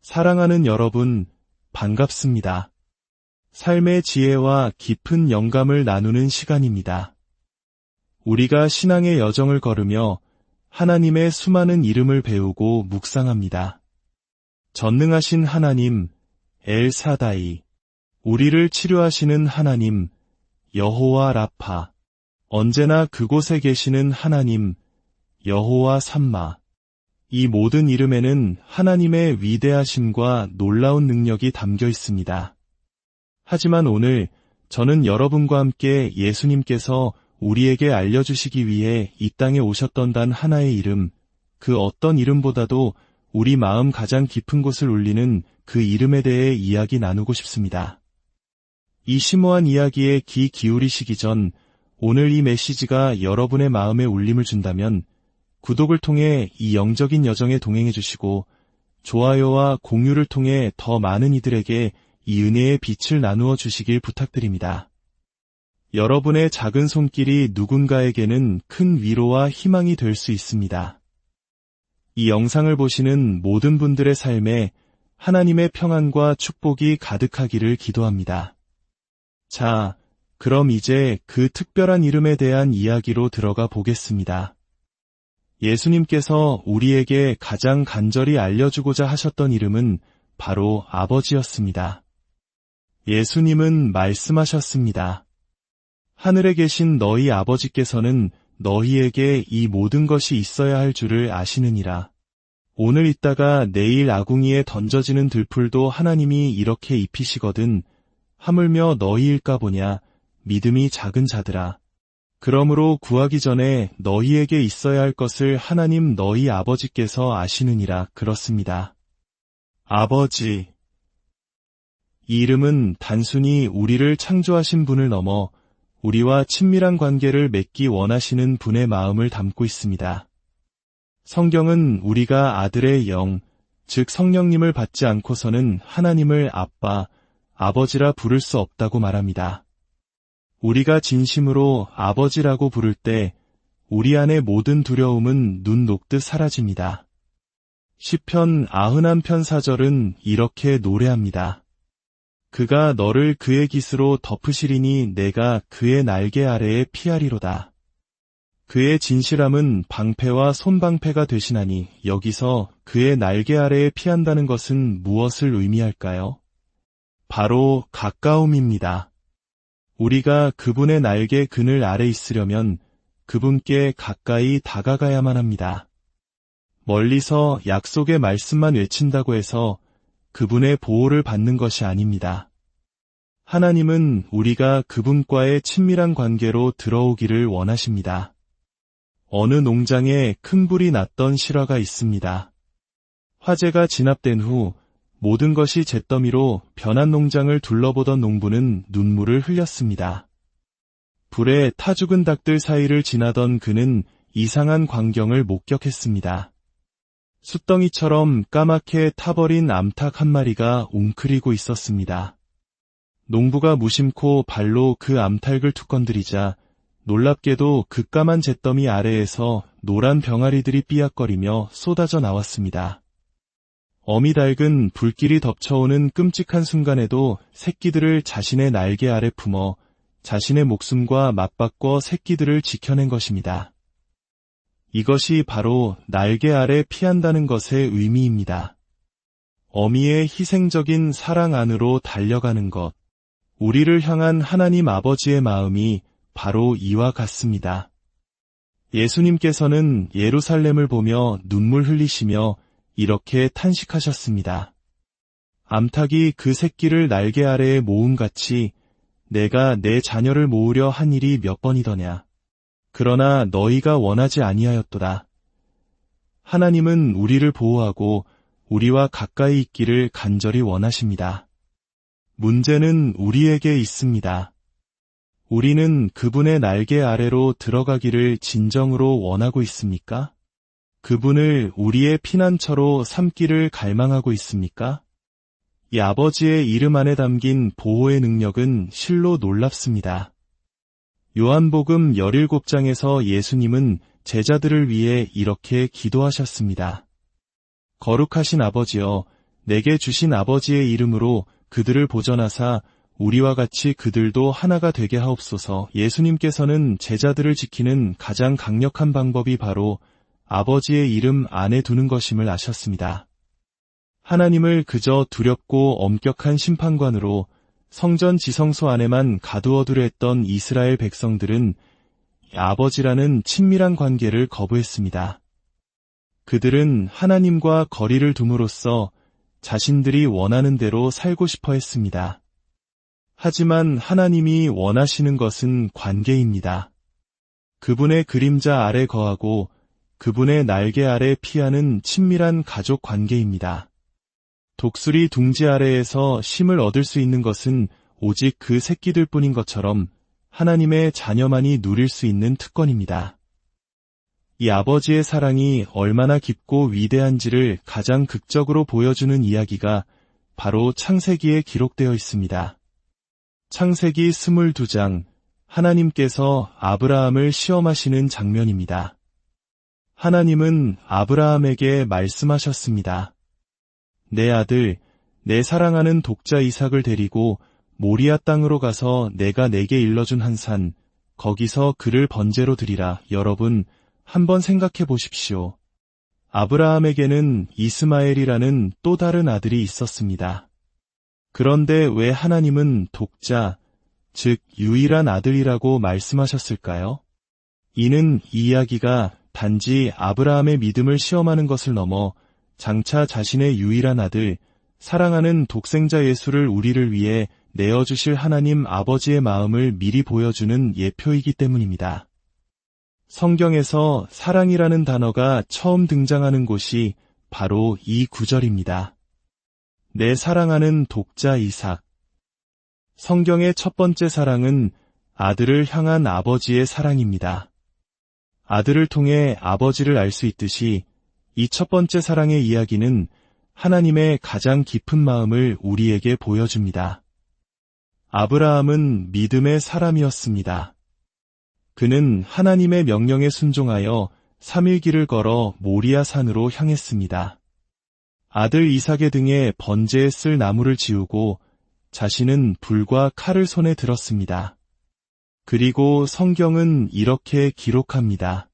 사랑하는 여러분, 반갑습니다. 삶의 지혜와 깊은 영감을 나누는 시간입니다. 우리가 신앙의 여정을 걸으며 하나님의 수많은 이름을 배우고 묵상합니다. 전능하신 하나님, 엘사다이, 우리를 치료하시는 하나님, 여호와 라파, 언제나 그곳에 계시는 하나님, 여호와 삼마. 이 모든 이름에는 하나님의 위대하심과 놀라운 능력이 담겨 있습니다. 하지만 오늘 저는 여러분과 함께 예수님께서 우리에게 알려주시기 위해 이 땅에 오셨던 단 하나의 이름, 그 어떤 이름보다도 우리 마음 가장 깊은 곳을 울리는 그 이름에 대해 이야기 나누고 싶습니다. 이 심오한 이야기에 귀 기울이시기 전 오늘 이 메시지가 여러분의 마음에 울림을 준다면 구독을 통해 이 영적인 여정에 동행해 주시고 좋아요와 공유를 통해 더 많은 이들에게 이 은혜의 빛을 나누어 주시길 부탁드립니다. 여러분의 작은 손길이 누군가에게는 큰 위로와 희망이 될 수 있습니다. 이 영상을 보시는 모든 분들의 삶에 하나님의 평안과 축복이 가득하기를 기도합니다. 자, 그럼 이제 그 특별한 이름에 대한 이야기로 들어가 보겠습니다. 예수님께서 우리에게 가장 간절히 알려주고자 하셨던 이름은 바로 아버지였습니다. 예수님은 말씀하셨습니다. 하늘에 계신 너희 아버지께서는 너희에게 이 모든 것이 있어야 할 줄을 아시느니라. 오늘 있다가 내일 아궁이에 던져지는 들풀도 하나님이 이렇게 입히시거든 하물며 너희일까 보냐 믿음이 작은 자들아. 그러므로 구하기 전에 너희에게 있어야 할 것을 하나님 너희 아버지께서 아시느니라. 그렇습니다. 아버지. 이 이름은 단순히 우리를 창조하신 분을 넘어 우리와 친밀한 관계를 맺기 원하시는 분의 마음을 담고 있습니다. 성경은 우리가 아들의 영, 즉 성령님을 받지 않고서는 하나님을 아빠, 아버지라 부를 수 없다고 말합니다. 우리가 진심으로 아버지라고 부를 때 우리 안의 모든 두려움은 눈 녹듯 사라집니다. 시편 91편 4절은 이렇게 노래합니다. 그가 너를 그의 깃으로 덮으시리니 내가 그의 날개 아래에 피하리로다. 그의 진실함은 방패와 손방패가 되시나니 여기서 그의 날개 아래에 피한다는 것은 무엇을 의미할까요? 바로 가까움입니다. 우리가 그분의 날개 그늘 아래 있으려면 그분께 가까이 다가가야만 합니다. 멀리서 약속의 말씀만 외친다고 해서 그분의 보호를 받는 것이 아닙니다. 하나님은 우리가 그분과의 친밀한 관계로 들어오기를 원하십니다. 어느 농장에 큰 불이 났던 실화가 있습니다. 화재가 진압된 후 모든 것이 잿더미로 변한 농장을 둘러보던 농부는 눈물을 흘렸습니다. 불에 타 죽은 닭들 사이를 지나던 그는 이상한 광경을 목격했습니다. 숯덩이처럼 까맣게 타버린 암탉 한 마리가 웅크리고 있었습니다. 농부가 무심코 발로 그 암탉을 툭 건드리자 놀랍게도 그 까만 잿더미 아래에서 노란 병아리들이 삐약거리며 쏟아져 나왔습니다. 어미닭은 불길이 덮쳐오는 끔찍한 순간에도 새끼들을 자신의 날개 아래 품어 자신의 목숨과 맞바꿔 새끼들을 지켜낸 것입니다. 이것이 바로 날개 아래 피한다는 것의 의미입니다. 어미의 희생적인 사랑 안으로 달려가는 것, 우리를 향한 하나님 아버지의 마음이 바로 이와 같습니다. 예수님께서는 예루살렘을 보며 눈물 흘리시며 이렇게 탄식하셨습니다. 암탉이 그 새끼를 날개 아래에 모음같이 내가 내 자녀를 모으려 한 일이 몇 번이더냐. 그러나 너희가 원하지 아니하였도다. 하나님은 우리를 보호하고 우리와 가까이 있기를 간절히 원하십니다. 문제는 우리에게 있습니다. 우리는 그분의 날개 아래로 들어가기를 진정으로 원하고 있습니까? 그분을 우리의 피난처로 삼기를 갈망하고 있습니까? 이 아버지의 이름 안에 담긴 보호의 능력은 실로 놀랍습니다. 요한복음 17장에서 예수님은 제자들을 위해 이렇게 기도하셨습니다. 거룩하신 아버지여, 내게 주신 아버지의 이름으로 그들을 보전하사 우리와 같이 그들도 하나가 되게 하옵소서. 예수님께서는 제자들을 지키는 가장 강력한 방법이 바로 아버지의 이름 안에 두는 것임을 아셨습니다. 하나님을 그저 두렵고 엄격한 심판관으로 성전 지성소 안에만 가두어두려 했던 이스라엘 백성들은 아버지라는 친밀한 관계를 거부했습니다. 그들은 하나님과 거리를 둠으로써 자신들이 원하는 대로 살고 싶어 했습니다. 하지만 하나님이 원하시는 것은 관계입니다. 그분의 그림자 아래 거하고 그분의 날개 아래 피하는 친밀한 가족 관계입니다. 독수리 둥지 아래에서 쉼을 얻을 수 있는 것은 오직 그 새끼들 뿐인 것처럼 하나님의 자녀만이 누릴 수 있는 특권입니다. 이 아버지의 사랑이 얼마나 깊고 위대한지를 가장 극적으로 보여주는 이야기가 바로 창세기에 기록되어 있습니다. 창세기 22장, 하나님께서 아브라함을 시험하시는 장면입니다. 하나님은 아브라함에게 말씀하셨습니다. 내 아들, 내 사랑하는 독자 이삭을 데리고 모리아 땅으로 가서 내가 내게 일러준 한 산, 거기서 그를 번제로 드리라. 여러분, 한번 생각해 보십시오. 아브라함에게는 이스마엘이라는 또 다른 아들이 있었습니다. 그런데 왜 하나님은 독자, 즉 유일한 아들이라고 말씀하셨을까요? 이는 이 이야기가 단지 아브라함의 믿음을 시험하는 것을 넘어 장차 자신의 유일한 아들, 사랑하는 독생자 예수를 우리를 위해 내어주실 하나님 아버지의 마음을 미리 보여주는 예표이기 때문입니다. 성경에서 사랑이라는 단어가 처음 등장하는 곳이 바로 이 구절입니다. 내 사랑하는 독자 이삭. 성경의 첫 번째 사랑은 아들을 향한 아버지의 사랑입니다. 아들을 통해 아버지를 알 수 있듯이 이 첫 번째 사랑의 이야기는 하나님의 가장 깊은 마음을 우리에게 보여줍니다. 아브라함은 믿음의 사람이었습니다. 그는 하나님의 명령에 순종하여 3일 길을 걸어 모리아 산으로 향했습니다. 아들 이삭의 등에 번제에 쓸 나무를 지우고 자신은 불과 칼을 손에 들었습니다. 그리고 성경은 이렇게 기록합니다.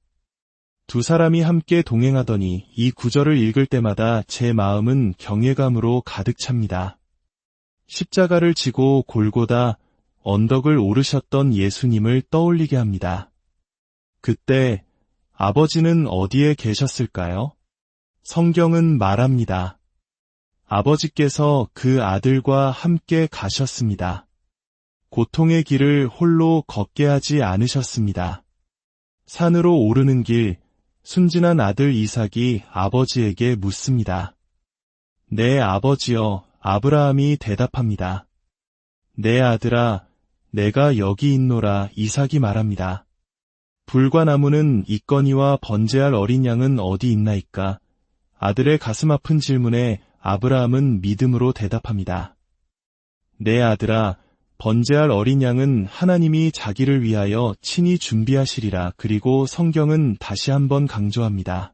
두 사람이 함께 동행하더니 이 구절을 읽을 때마다 제 마음은 경외감으로 가득 찹니다. 십자가를 지고 골고다 언덕을 오르셨던 예수님을 떠올리게 합니다. 그때 아버지는 어디에 계셨을까요? 성경은 말합니다. 아버지께서 그 아들과 함께 가셨습니다. 고통의 길을 홀로 걷게 하지 않으셨습니다. 산으로 오르는 길, 순진한 아들 이삭이 아버지에게 묻습니다. 내 아버지여, 아브라함이 대답합니다. 내 아들아, 내가 여기 있노라. 이삭이 말합니다. 불과 나무는 있거니와 번제할 어린 양은 어디 있나이까? 아들의 가슴 아픈 질문에 아브라함은 믿음으로 대답합니다. 내 아들아, 번제할 어린 양은 하나님이 자기를 위하여 친히 준비하시리라. 그리고 성경은 다시 한번 강조합니다.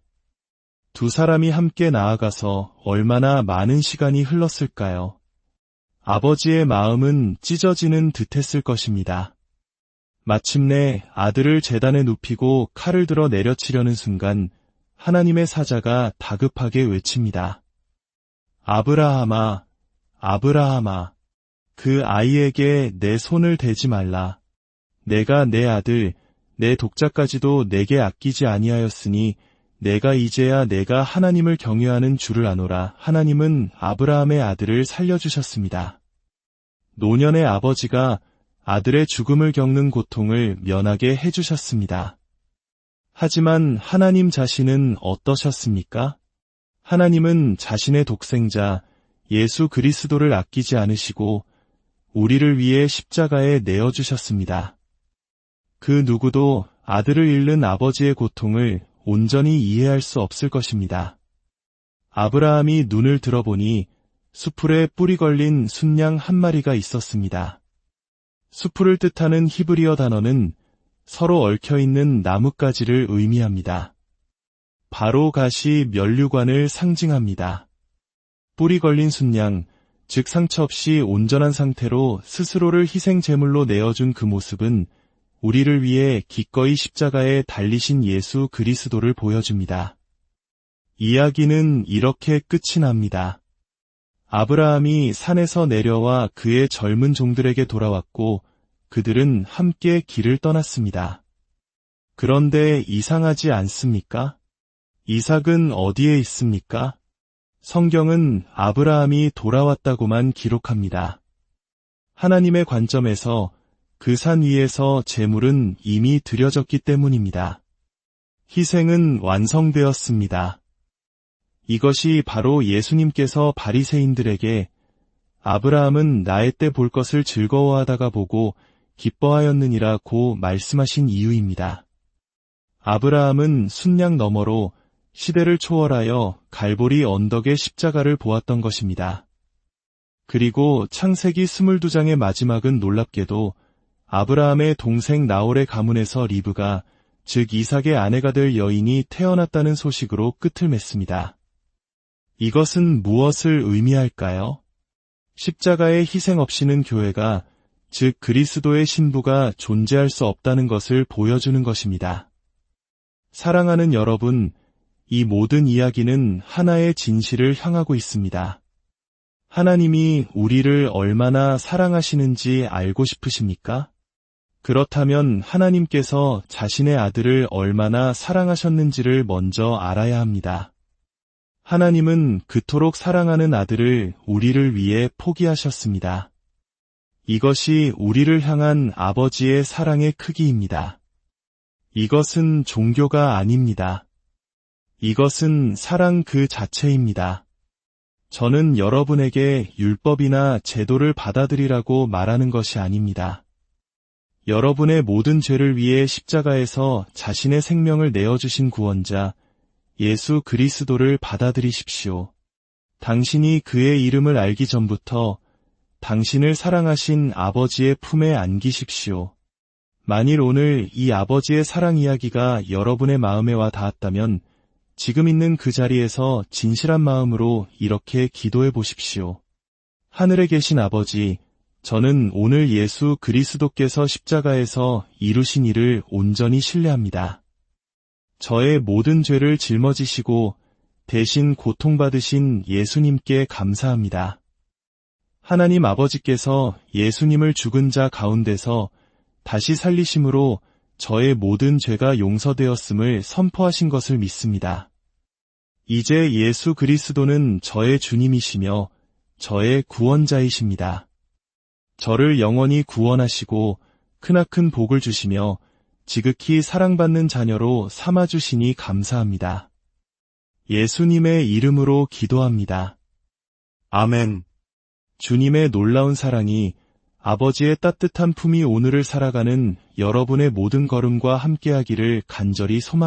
두 사람이 함께 나아가서 얼마나 많은 시간이 흘렀을까요? 아버지의 마음은 찢어지는 듯했을 것입니다. 마침내 아들을 제단에 눕히고 칼을 들어 내려치려는 순간 하나님의 사자가 다급하게 외칩니다. 아브라함아, 아브라함아, 그 아이에게 내 손을 대지 말라. 내가 내 아들, 내 독자까지도 내게 아끼지 아니하였으니 내가 이제야 내가 하나님을 경외하는 줄을 아노라. 하나님은 아브라함의 아들을 살려주셨습니다. 노년의 아버지가 아들의 죽음을 겪는 고통을 면하게 해주셨습니다. 하지만 하나님 자신은 어떠셨습니까? 하나님은 자신의 독생자 예수 그리스도를 아끼지 않으시고 우리를 위해 십자가에 내어주셨습니다. 그 누구도 아들을 잃는 아버지의 고통을 온전히 이해할 수 없을 것입니다. 아브라함이 눈을 들어보니 수풀에 뿔이 걸린 순양 한 마리가 있었습니다. 수풀을 뜻하는 히브리어 단어는 서로 얽혀있는 나뭇가지를 의미합니다. 바로 갓이 면류관을 상징합니다. 뿔이 걸린 순양, 즉 상처 없이 온전한 상태로 스스로를 희생 제물로 내어준 그 모습은 우리를 위해 기꺼이 십자가에 달리신 예수 그리스도를 보여줍니다. 이야기는 이렇게 끝이 납니다. 아브라함이 산에서 내려와 그의 젊은 종들에게 돌아왔고 그들은 함께 길을 떠났습니다. 그런데 이상하지 않습니까? 이삭은 어디에 있습니까? 성경은 아브라함이 돌아왔다고만 기록합니다. 하나님의 관점에서 그 산 위에서 제물은 이미 드려졌기 때문입니다. 희생은 완성되었습니다. 이것이 바로 예수님께서 바리새인들에게 아브라함은 나의 때 볼 것을 즐거워하다가 보고 기뻐하였느니라고 말씀하신 이유입니다. 아브라함은 순양 너머로 시대를 초월하여 갈보리 언덕의 십자가를 보았던 것입니다. 그리고 창세기 22장의 마지막은 놀랍게도 아브라함의 동생 나홀의 가문에서 리브가, 즉 이삭의 아내가 될 여인이 태어났다는 소식으로 끝을 맺습니다. 이것은 무엇을 의미할까요? 십자가의 희생 없이는 교회가, 즉 그리스도의 신부가 존재할 수 없다는 것을 보여주는 것입니다. 사랑하는 여러분, 이 모든 이야기는 하나의 진실을 향하고 있습니다. 하나님이 우리를 얼마나 사랑하시는지 알고 싶으십니까? 그렇다면 하나님께서 자신의 아들을 얼마나 사랑하셨는지를 먼저 알아야 합니다. 하나님은 그토록 사랑하는 아들을 우리를 위해 포기하셨습니다. 이것이 우리를 향한 아버지의 사랑의 크기입니다. 이것은 종교가 아닙니다. 이것은 사랑 그 자체입니다. 저는 여러분에게 율법이나 제도를 받아들이라고 말하는 것이 아닙니다. 여러분의 모든 죄를 위해 십자가에서 자신의 생명을 내어주신 구원자 예수 그리스도를 받아들이십시오. 당신이 그의 이름을 알기 전부터 당신을 사랑하신 아버지의 품에 안기십시오. 만일 오늘 이 아버지의 사랑 이야기가 여러분의 마음에 와 닿았다면 지금 있는 그 자리에서 진실한 마음으로 이렇게 기도해 보십시오. 하늘에 계신 아버지, 저는 오늘 예수 그리스도께서 십자가에서 이루신 일을 온전히 신뢰합니다. 저의 모든 죄를 짊어지시고 대신 고통받으신 예수님께 감사합니다. 하나님 아버지께서 예수님을 죽은 자 가운데서 다시 살리심으로 저의 모든 죄가 용서되었음을 선포하신 것을 믿습니다. 이제 예수 그리스도는 저의 주님이시며 저의 구원자이십니다. 저를 영원히 구원하시고 크나큰 복을 주시며 지극히 사랑받는 자녀로 삼아주시니 감사합니다. 예수님의 이름으로 기도합니다. 아멘. 주님의 놀라운 사랑이, 아버지의 따뜻한 품이 오늘을 살아가는 여러분의 모든 걸음과 함께하기를 간절히 소망합니다.